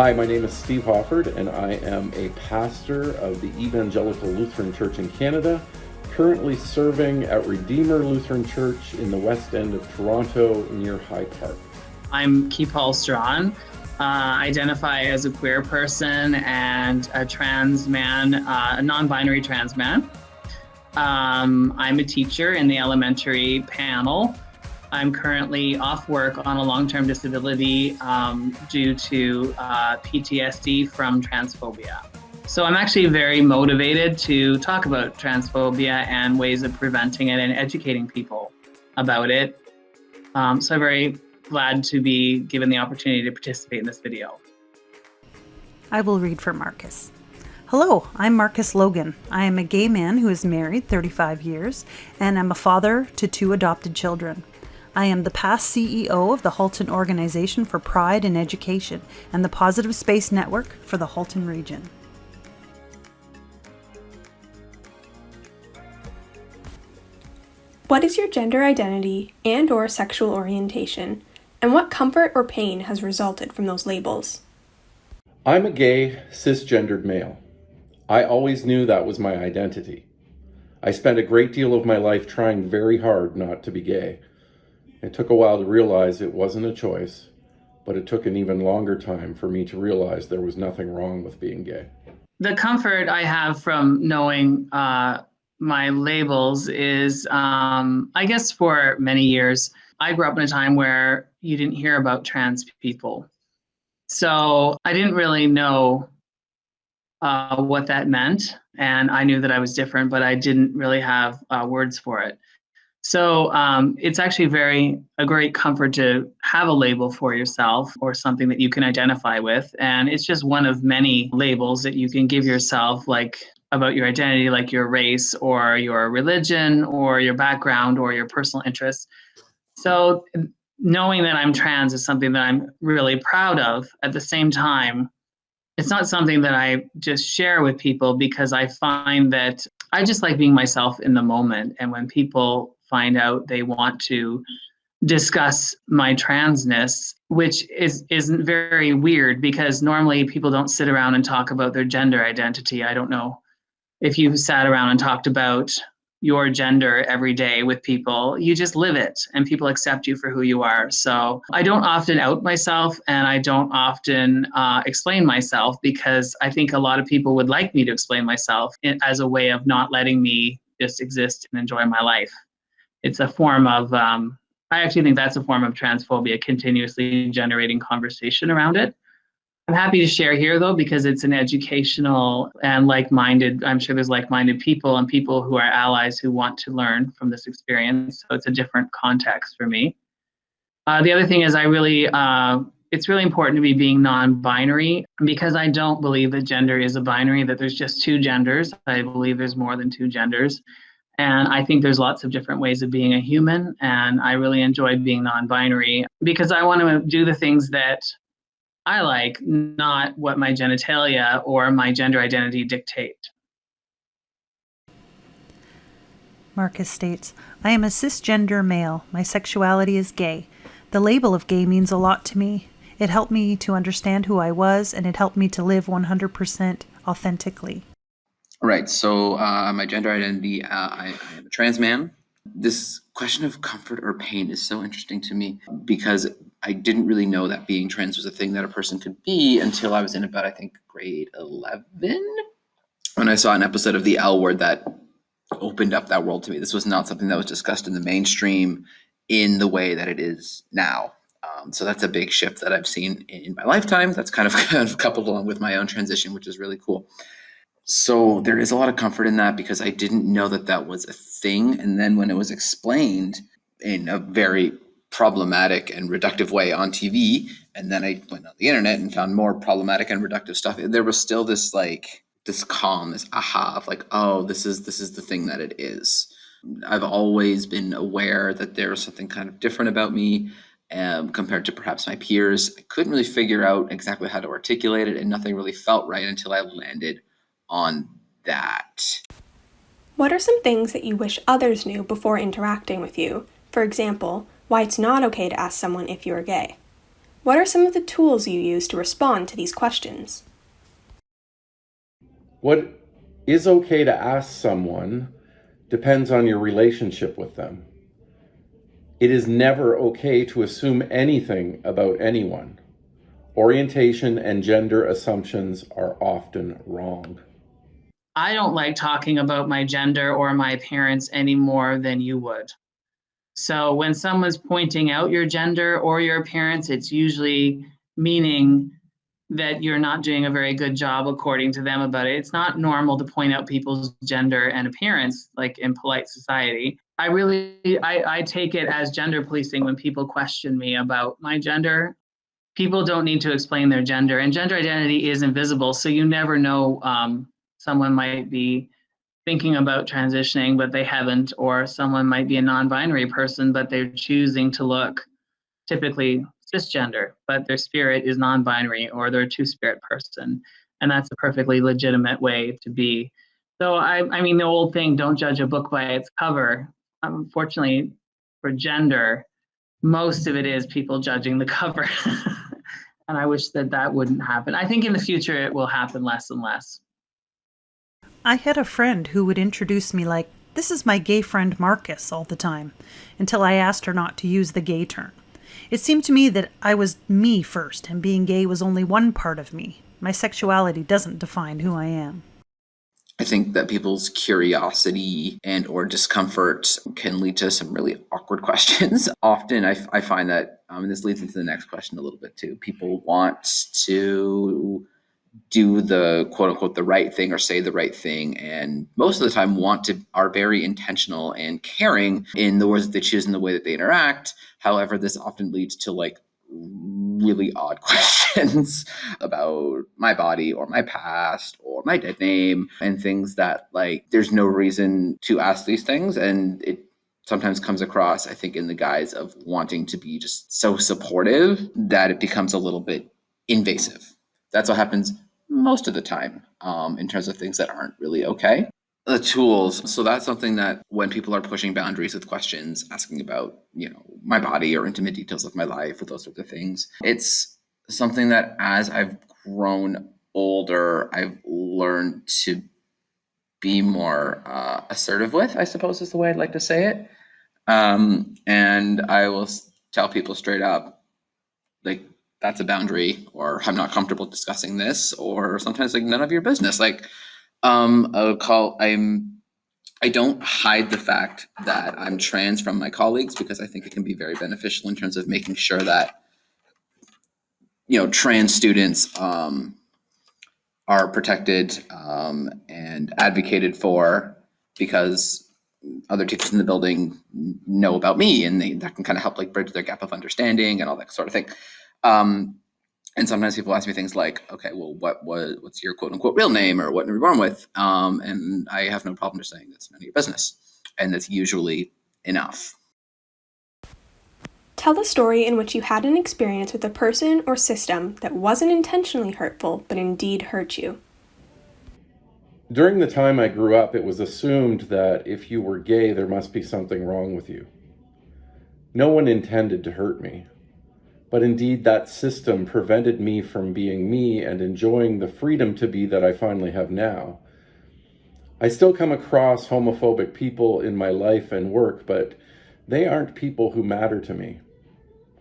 Hi, my name is Steve Hofford, and I am a pastor of the Evangelical Lutheran Church in Canada, currently serving at Redeemer Lutheran Church in the West End of Toronto near High Park. I'm Keepal Strawn. Identify as a queer person and a trans man, a non-binary trans man. I'm a teacher in the elementary panel. I'm currently off work on a long-term disability due to PTSD from transphobia. So I'm actually very motivated to talk about transphobia and ways of preventing it and educating people about it. So I'm very glad to be given the opportunity to participate in this video. I will read for Marcus. Hello, I'm Marcus Logan. I am a gay man who is married 35 years and I'm a father to 2 adopted children. I am the past CEO of the Halton Organization for Pride in Education and the Positive Space Network for the Halton region. What is your gender identity and/or sexual orientation, and what comfort or pain has resulted from those labels? I'm a gay, cisgendered male. I always knew that was my identity. I spent a great deal of my life trying very hard not to be gay. It took a while to realize it wasn't a choice, but it took an even longer time for me to realize there was nothing wrong with being gay. The comfort I have from knowing my labels is, I guess for many years, I grew up in a time where you didn't hear about trans people. So I didn't really know what that meant. And I knew that I was different, but I didn't really have words for it. So it's actually a great comfort to have a label for yourself or something that you can identify with. And it's just one of many labels that you can give yourself, like about your identity, like your race or your religion or your background or your personal interests. So knowing that I'm trans is something that I'm really proud of. At the same time, it's not something that I just share with people because I find that I just like being myself in the moment. And when people find out they want to discuss my transness, which isn't very weird because normally people don't sit around and talk about their gender identity. I don't know if you've sat around and talked about your gender every day with people. You just live it and people accept you for who you are. So I don't often out myself and I don't often explain myself because I think a lot of people would like me to explain myself as a way of not letting me just exist and enjoy my life. It's a form of, I actually think that's a form of transphobia, continuously generating conversation around it. I'm happy to share here though, because it's an educational and like-minded, I'm sure there's like-minded people and people who are allies who want to learn from this experience. So it's a different context for me. The other thing is it's really important to be being non-binary because I don't believe that gender is a binary, that there's just 2 genders. I believe there's more than 2 genders. And I think there's lots of different ways of being a human. And I really enjoy being non-binary because I want to do the things that I like, not what my genitalia or my gender identity dictate. Marcus states, I am a cisgender male. My sexuality is gay. The label of gay means a lot to me. It helped me to understand who I was, and it helped me to live 100% authentically. Right. So my gender identity, I am a trans man. This question of comfort or pain is so interesting to me because I didn't really know that being trans was a thing that a person could be until I was in about, I think, grade 11, when I saw an episode of The L Word that opened up that world to me. This was not something that was discussed in the mainstream in the way that it is now. So that's a big shift that I've seen in my lifetime. That's kind of coupled along with my own transition, which is really cool. So there is a lot of comfort in that because I didn't know that that was a thing. And then when it was explained in a very problematic and reductive way on TV, and then I went on the internet and found more problematic and reductive stuff, there was still this calm, this aha of like, oh, this is the thing that it is. I've always been aware that there was something kind of different about me compared to perhaps my peers. I couldn't really figure out exactly how to articulate it, and nothing really felt right until I landed on that. What are some things that you wish others knew before interacting with you? For example, why it's not okay to ask someone if you're gay. What are some of the tools you use to respond to these questions? What is okay to ask someone depends on your relationship with them. It is never okay to assume anything about anyone. Orientation and gender assumptions are often wrong. I don't like talking about my gender or my appearance any more than you would. So when someone's pointing out your gender or your appearance, it's usually meaning that you're not doing a very good job according to them about it. It's not normal to point out people's gender and appearance like in polite society. I take it as gender policing when people question me about my gender. People don't need to explain their gender, and gender identity is invisible. So you never know, someone might be thinking about transitioning, but they haven't, or someone might be a non-binary person, but they're choosing to look typically cisgender, but their spirit is non-binary, or they're a two-spirit person. And that's a perfectly legitimate way to be. So I mean, the old thing, don't judge a book by its cover. Unfortunately, for gender, most of it is people judging the cover. And I wish that that wouldn't happen. I think in the future it will happen less and less. I had a friend who would introduce me like, "This is my gay friend Marcus," all the time, until I asked her not to use the gay term. It seemed to me that I was me first, and being gay was only one part of me. My sexuality doesn't define who I am. I think that people's curiosity and or discomfort can lead to some really awkward questions. Often I find that, and this leads into the next question a little bit too, people want to do the quote unquote the right thing or say the right thing, and most of the time are very intentional and caring in the words that they choose and the way that they interact. However, this often leads to like really odd questions about my body or my past or my dead name and things that like there's no reason to ask these things, and it sometimes comes across, I think, in the guise of wanting to be just so supportive that it becomes a little bit invasive. That's what happens most of the time, in terms of things that aren't really okay. The tools. So that's something that when people are pushing boundaries with questions, asking about, my body or intimate details of my life or those sorts of things, it's something that as I've grown older, I've learned to be more assertive with, I suppose is the way I'd like to say it. And I will tell people straight up, like, that's a boundary, or I'm not comfortable discussing this, or sometimes like none of your business. Like, I don't hide the fact that I'm trans from my colleagues, because I think it can be very beneficial in terms of making sure that, trans students are protected and advocated for, because other teachers in the building know about me, and that can kind of help like bridge their gap of understanding and all that sort of thing. And sometimes people ask me things like, okay, well, what's your quote unquote real name, or what were you born with? And I have no problem just saying that's none of your business. And that's usually enough. Tell a story in which you had an experience with a person or system that wasn't intentionally hurtful, but indeed hurt you. During the time I grew up, it was assumed that if you were gay, there must be something wrong with you. No one intended to hurt me. But indeed, that system prevented me from being me and enjoying the freedom to be that I finally have now. I still come across homophobic people in my life and work, but they aren't people who matter to me.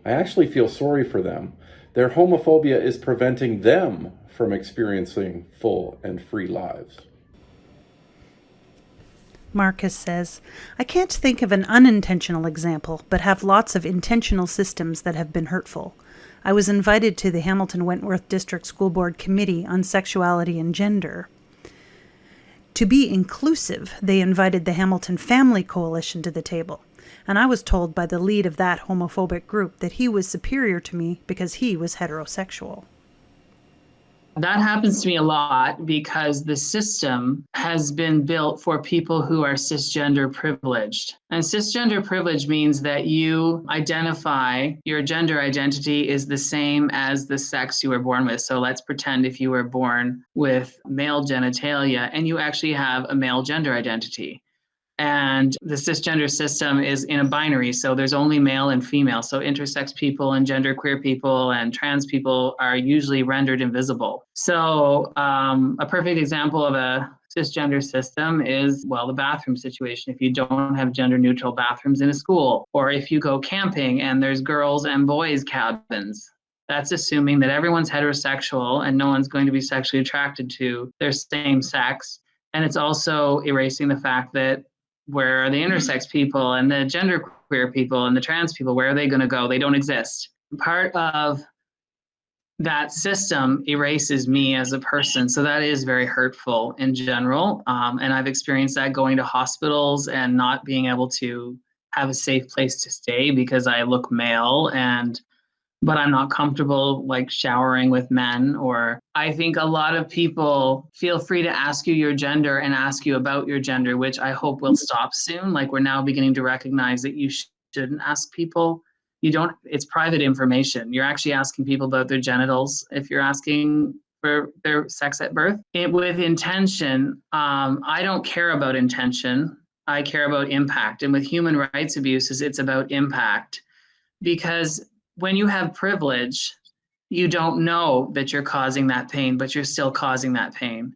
I actually feel sorry for them. Their homophobia is preventing them from experiencing full and free lives. Marcus says, "I can't think of an unintentional example, but have lots of intentional systems that have been hurtful. I was invited to the Hamilton Wentworth District School Board Committee on Sexuality and Gender. To be inclusive, they invited the Hamilton Family Coalition to the table, and I was told by the lead of that homophobic group that he was superior to me because he was heterosexual." That happens to me a lot because the system has been built for people who are cisgender privileged. And cisgender privilege means that you identify, your gender identity is the same as the sex you were born with. So let's pretend if you were born with male genitalia and you actually have a male gender identity. And the cisgender system is in a binary. So there's only male and female. So intersex people and genderqueer people and trans people are usually rendered invisible. So a perfect example of a cisgender system is, well, the bathroom situation. If you don't have gender neutral bathrooms in a school, or if you go camping and there's girls and boys cabins, that's assuming that everyone's heterosexual and no one's going to be sexually attracted to their same sex. And it's also erasing the fact that where are the intersex people and the genderqueer people and the trans people? Where are they going to go? They don't exist. Part of that system erases me as a person. So that is very hurtful in general. And I've experienced that going to hospitals and not being able to have a safe place to stay because I look male but I'm not comfortable like showering with men. Or I think a lot of people feel free to ask you your gender and ask you about your gender, which I hope will stop soon. Like we're now beginning to recognize that you shouldn't ask people. You don't, it's private information. You're actually asking people about their genitals if you're asking for their sex at birth. With intention, I don't care about intention. I care about impact. And with human rights abuses, it's about impact. Because when you have privilege, you don't know that you're causing that pain, but you're still causing that pain.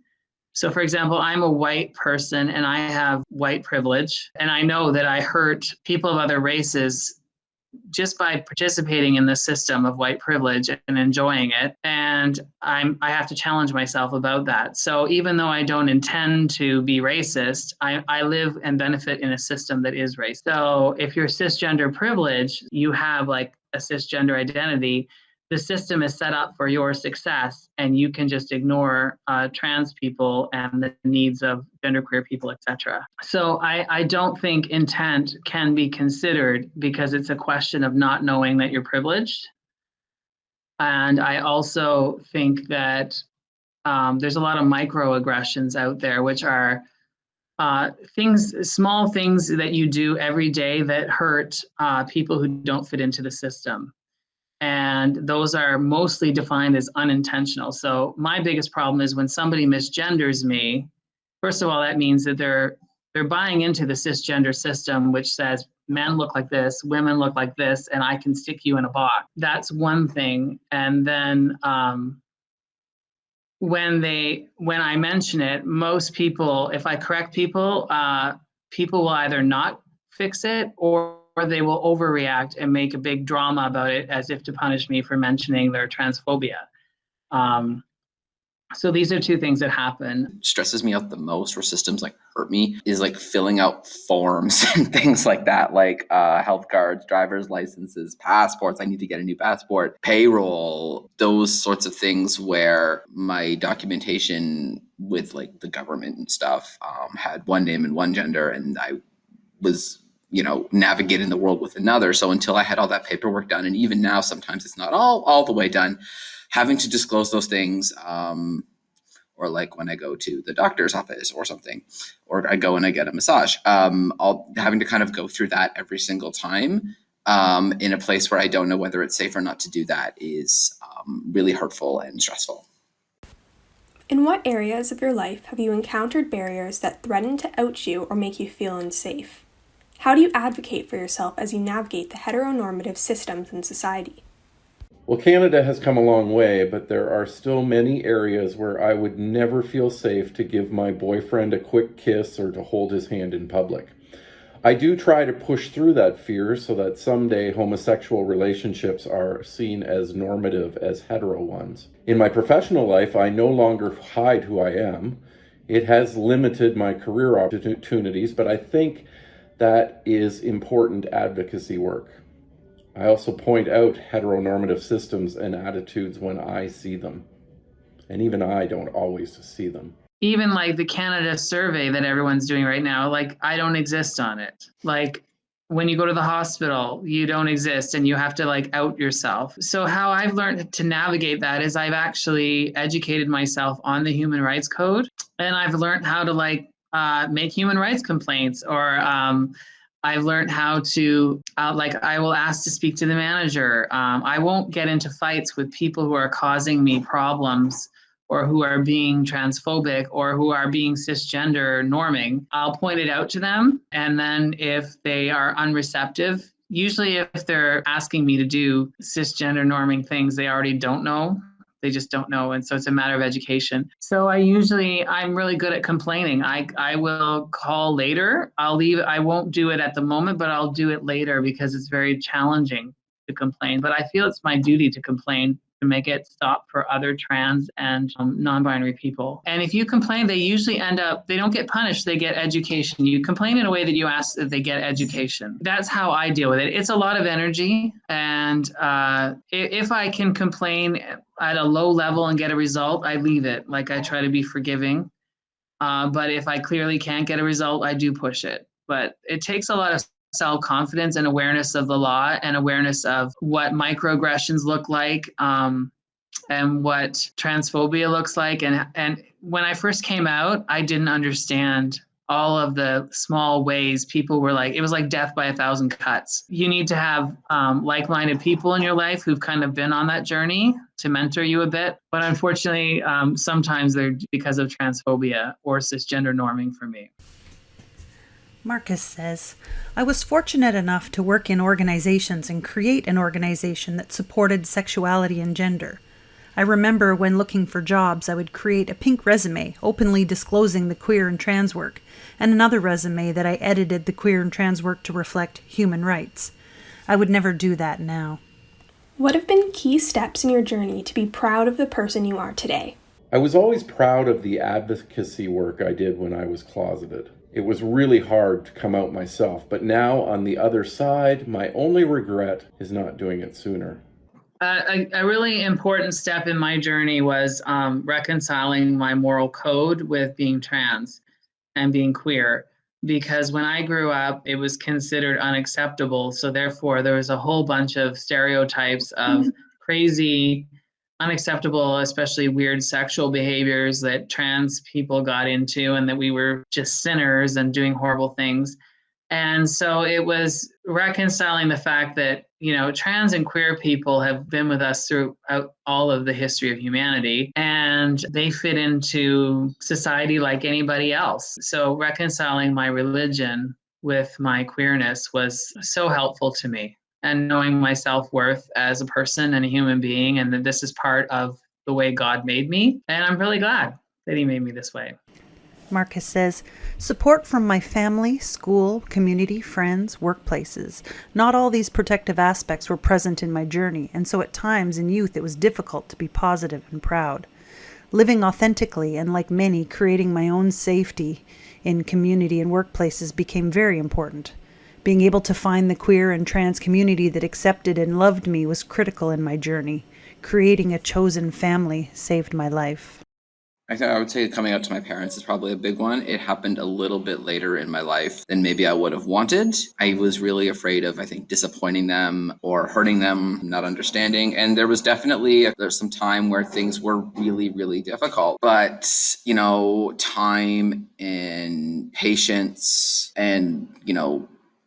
So for example, I'm a white person and I have white privilege, and I know that I hurt people of other races just by participating in the system of white privilege and enjoying it. And I have to challenge myself about that. So even though I don't intend to be racist, I live and benefit in a system that is racist. So if you're cisgender privileged, you have like a cisgender identity, the system is set up for your success, and you can just ignore trans people and the needs of genderqueer people, etc. So I don't think intent can be considered because it's a question of not knowing that you're privileged. And I also think that there's a lot of microaggressions out there, which are small things that you do every day that hurt people who don't fit into the system. And those are mostly defined as unintentional. So my biggest problem is when somebody misgenders me, first of all, that means that they're buying into the cisgender system, which says men look like this, women look like this, and I can stick you in a box. That's one thing. And then when I mention it, most people, if I correct people, people will either not fix it or they will overreact and make a big drama about it as if to punish me for mentioning their transphobia. So these are two things that happen. Stresses me out the most where systems like hurt me is like filling out forms and things like that, like health cards, driver's licenses, passports. I need to get a new passport, payroll, those sorts of things where my documentation with like the government and stuff had one name and one gender, and I was navigating the world with another. So until I had all that paperwork done, and even now, sometimes it's not all the way done, having to disclose those things, or like when I go to the doctor's office or something, or I go and I get a massage, having to kind of go through that every single time in a place where I don't know whether it's safe or not to do that is really hurtful and stressful. In what areas of your life have you encountered barriers that threaten to out you or make you feel unsafe? How do you advocate for yourself as you navigate the heteronormative systems in society? Well, Canada has come a long way, but there are still many areas where I would never feel safe to give my boyfriend a quick kiss or to hold his hand in public. I do try to push through that fear so that someday homosexual relationships are seen as normative as hetero ones. In my professional life, I no longer hide who I am. It has limited my career opportunities, but I think that is important advocacy work. I also point out heteronormative systems and attitudes when I see them. And even I don't always see them. Even like the Canada survey that everyone's doing right now, like I don't exist on it. Like when you go to the hospital, you don't exist and you have to like out yourself. So how I've learned to navigate that is I've actually educated myself on the Human Rights Code, and I've learned how to like make human rights complaints, or I've learned how to, I will ask to speak to the manager. I won't get into fights with people who are causing me problems or who are being transphobic or who are being cisgender norming, I'll point it out to them. And then if they are unreceptive, usually if they're asking me to do cisgender norming things they already don't know, they just don't know. And so it's a matter of education. So I'm really good at complaining. I will call later. I won't do it at the moment, but I'll do it later because it's very challenging to complain. But I feel it's my duty to complain to make it stop for other trans and non-binary people. And if you complain, they usually they don't get punished, they get education. You complain in a way that you ask that they get education. That's how I deal with it. It's a lot of energy. And if I can complain at a low level and get a result, I leave it. Like I try to be forgiving. But if I clearly can't get a result, I do push it. But it takes a lot of self-confidence and awareness of the law and awareness of what microaggressions look like and what transphobia looks like. And when I first came out, I didn't understand all of the small ways people were like, it was like death by 1,000 cuts. You need to have like-minded people in your life who've kind of been on that journey to mentor you a bit. But unfortunately, sometimes they're because of transphobia or cisgender norming for me. Marcus says, I was fortunate enough to work in organizations and create an organization that supported sexuality and gender. I remember when looking for jobs, I would create a pink resume openly disclosing the queer and trans work, and another resume that I edited the queer and trans work to reflect human rights. I would never do that now. What have been key steps in your journey to be proud of the person you are today? I was always proud of the advocacy work I did when I was closeted. It was really hard to come out myself, but now on the other side, my only regret is not doing it sooner. A really important step in my journey was reconciling my moral code with being trans and being queer. Because when I grew up, it was considered unacceptable. So therefore, there was a whole bunch of stereotypes of crazy, unacceptable, especially weird sexual behaviors that trans people got into, and that we were just sinners and doing horrible things. And so it was reconciling the fact that, trans and queer people have been with us throughout all of the history of humanity, and they fit into society like anybody else. So reconciling my religion with my queerness was so helpful to me, and knowing my self-worth as a person and a human being, and that this is part of the way God made me. And I'm really glad that he made me this way. Marcus says, support from my family, school, community, friends, workplaces. Not all these protective aspects were present in my journey, and so at times in youth it was difficult to be positive and proud. Living authentically and, like many, creating my own safety in community and workplaces became very important. Being able to find the queer and trans community that accepted and loved me was critical in my journey. Creating a chosen family saved my life. I would say coming out to my parents is probably a big one. It happened a little bit later in my life than maybe I would have wanted. I was really afraid of, disappointing them or hurting them, not understanding. And there was there's some time where things were really, really difficult. But, time and patience and,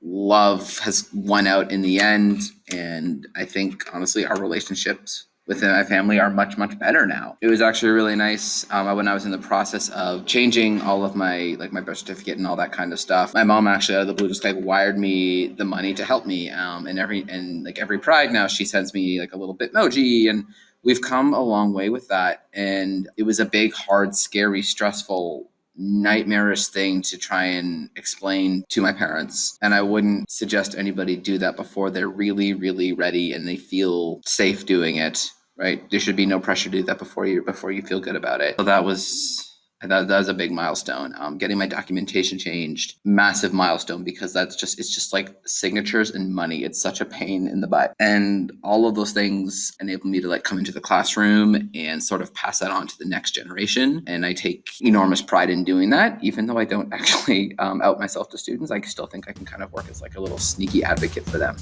love has won out in the end. And I think, honestly, our relationships within my family are much, much better now. It was actually really nice when I was in the process of changing all of my birth certificate and all that kind of stuff. My mom actually out of the blue just wired me the money to help me. And every Pride now she sends me a little Bitmoji, and we've come a long way with that. And it was a big, hard, scary, stressful, nightmarish thing to try and explain to my parents. And I wouldn't suggest anybody do that before they're really, really ready and they feel safe doing it. Right? There should be no pressure to do that before you feel good about it. So that was a big milestone. Getting my documentation changed, massive milestone, because it's just like signatures and money. It's such a pain in the butt. And all of those things enable me to come into the classroom and sort of pass that on to the next generation. And I take enormous pride in doing that, even though I don't actually out myself to students. I still think I can kind of work as a little sneaky advocate for them.